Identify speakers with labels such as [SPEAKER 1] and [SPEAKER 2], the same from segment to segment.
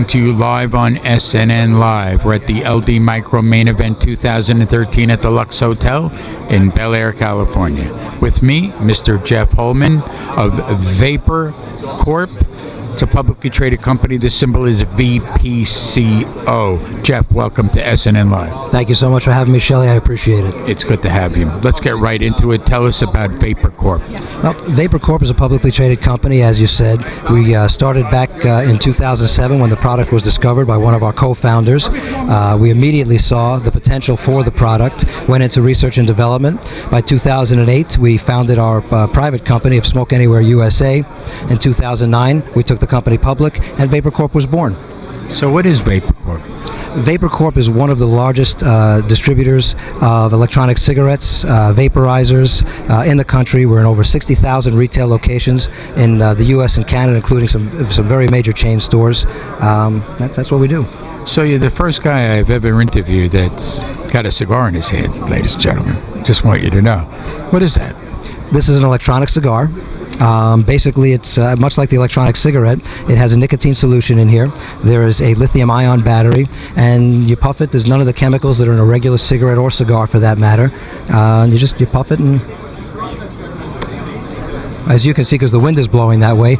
[SPEAKER 1] To you live on SNN Live. We're at the LD Micro Main Event 2013 at the Lux Hotel in Bel Air, California. With me, Mr. Jeff Holman of Vapor Corp. It's a publicly traded company. The symbol is VPCO. Jeff, welcome to SNN Live.
[SPEAKER 2] Thank you so much for having me, Shelley. I appreciate it.
[SPEAKER 1] It's good to have you. Let's get right into it. Tell us about Vapor Corp.
[SPEAKER 2] Well, Vapor Corp is a publicly traded company, as you said. We started back in 2007 when the product was discovered by one of our co-founders. We immediately saw the potential for the product, went into research and development. By 2008, we founded our private company of Smoke Anywhere USA. In 2009, we took the company public, and Vapor Corp was born.
[SPEAKER 1] So what is Vapor Corp?
[SPEAKER 2] Vapor Corp is one of the largest distributors of electronic cigarettes, vaporizers in the country. We're in over 60,000 retail locations in the U.S. and Canada, including some very major chain stores. That's what we do.
[SPEAKER 1] So you're the first guy I've ever interviewed that's got a cigar in his hand, ladies and gentlemen. Just want you to know. What is that?
[SPEAKER 2] This is an electronic cigar. Basically, it's much like the electronic cigarette. It has a nicotine solution in here. There is a lithium-ion battery, and you puff it. There's none of the chemicals that are in a regular cigarette or cigar, for that matter. You puff it, and as you can see, because the wind is blowing that way,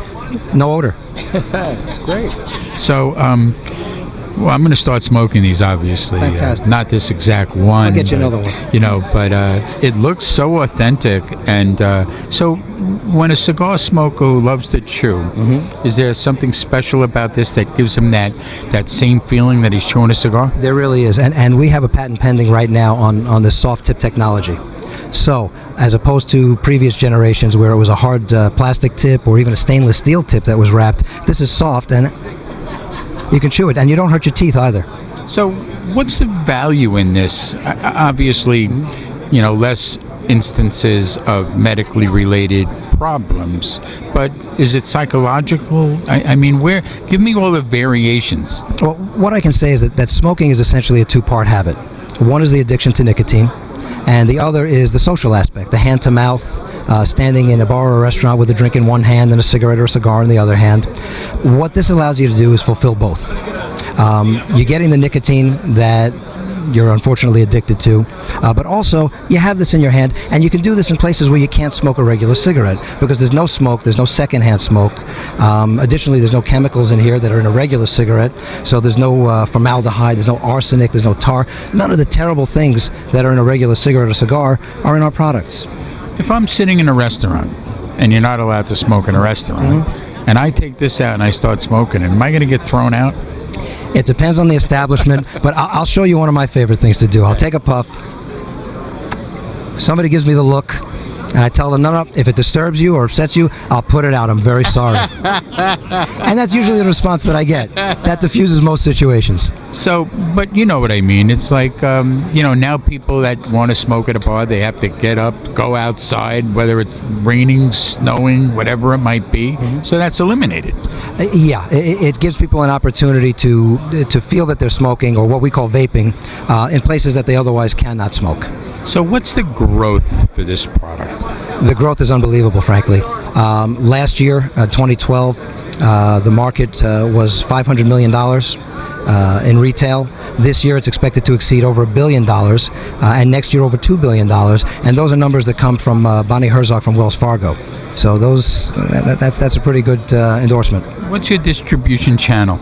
[SPEAKER 2] no odor.
[SPEAKER 1] That's great. So, well, I'm going to start smoking these, obviously.
[SPEAKER 2] Fantastic.
[SPEAKER 1] Not this exact one.
[SPEAKER 2] I'll get you another one.
[SPEAKER 1] You know, but it looks so authentic. And so when a cigar smoker who loves to chew, is there something special about this that gives him that same feeling that he's chewing a cigar?
[SPEAKER 2] There really is. And we have a patent pending right now on this soft tip technology. So, as opposed to previous generations where it was a hard plastic tip or even a stainless steel tip that was wrapped, this is soft and you can chew it, and you don't hurt your teeth either.
[SPEAKER 1] So what's the value in this? Obviously, you know, less instances of medically related problems, but is it psychological? I mean, give me all the variations.
[SPEAKER 2] Well, what I can say is that smoking is essentially a two-part habit. One is the addiction to nicotine, and the other is the social aspect, the hand-to-mouth, standing in a bar or a restaurant with a drink in one hand and a cigarette or a cigar in the other hand. What this allows you to do is fulfill both. You're getting the nicotine that you're unfortunately addicted to, but also you have this in your hand, and you can do this in places where you can't smoke a regular cigarette because there's no smoke, there's no secondhand smoke. Additionally, there's no chemicals in here that are in a regular cigarette, so there's no formaldehyde, there's no arsenic, there's no tar. None of the terrible things that are in a regular cigarette or cigar are in our products.
[SPEAKER 1] If I'm sitting in a restaurant, and you're not allowed to smoke in a restaurant, and I take this out and I start smoking, am I going to get thrown out?
[SPEAKER 2] It depends on the establishment, but I'll show you one of my favorite things to do. I'll take a puff. Somebody gives me the look, and I tell them, no, if it disturbs you or upsets you, I'll put it out. I'm very sorry. And that's usually the response that I get. That diffuses most situations.
[SPEAKER 1] So, but you know what I mean. It's like, you know, now people that want to smoke at a bar, they have to get up, go outside, whether it's raining, snowing, whatever it might be. So that's eliminated.
[SPEAKER 2] Yeah, it gives people an opportunity to feel that they're smoking, or what we call vaping, in places that they otherwise cannot smoke.
[SPEAKER 1] So what's the growth for this product?
[SPEAKER 2] The growth is unbelievable, frankly. Last year, 2012, the market was $500 million in retail. This year it's expected to exceed over $1 billion, and next year over $2 billion. And those are numbers that come from Bonnie Herzog from Wells Fargo. So that's a pretty good endorsement.
[SPEAKER 1] What's your distribution channel?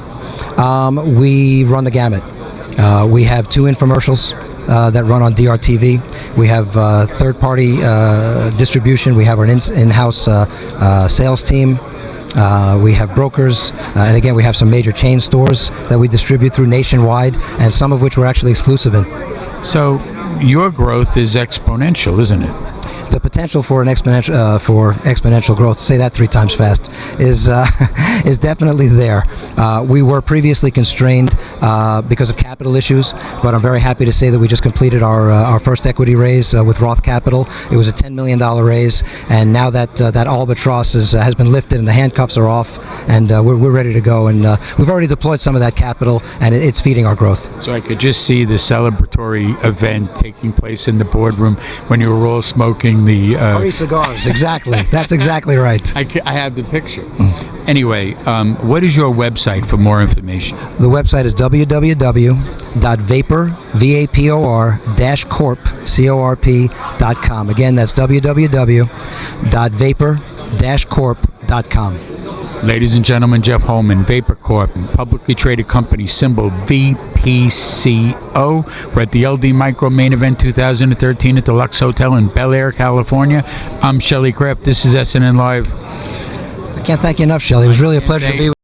[SPEAKER 2] We run the gamut. We have 2 infomercials that run on DRTV. We have third-party distribution. We have our in-house sales team. We have brokers, and again, we have some major chain stores that we distribute through nationwide, and some of which we're actually exclusive in.
[SPEAKER 1] So your growth is exponential, isn't it?
[SPEAKER 2] The potential for exponential growth, say that 3 times fast, is definitely there. We were previously constrained because of capital issues, but I'm very happy to say that we just completed our first equity raise with Roth Capital. It was a $10 million raise, and now that albatross has been lifted and the handcuffs are off, and we're ready to go. And we've already deployed some of that capital, and it's feeding our growth.
[SPEAKER 1] So I could just see the celebratory event taking place in the boardroom when you were all smoking the
[SPEAKER 2] cigars. Exactly. That's exactly right.
[SPEAKER 1] I have the picture. Anyway, what is your website for more information?
[SPEAKER 2] The website is www.vapor-corp.com. Again, that's www.vapor-corp.com.
[SPEAKER 1] Ladies and gentlemen, Jeff Holman, Vapor Corp, publicly traded company, symbol VPCO. We're at the LD Micro Main Event 2013 at the Lux Hotel in Bel Air, California. I'm Shelly Kraft. This is SNN Live.
[SPEAKER 2] I can't thank you enough, Shelley. It was really a pleasure to be with you.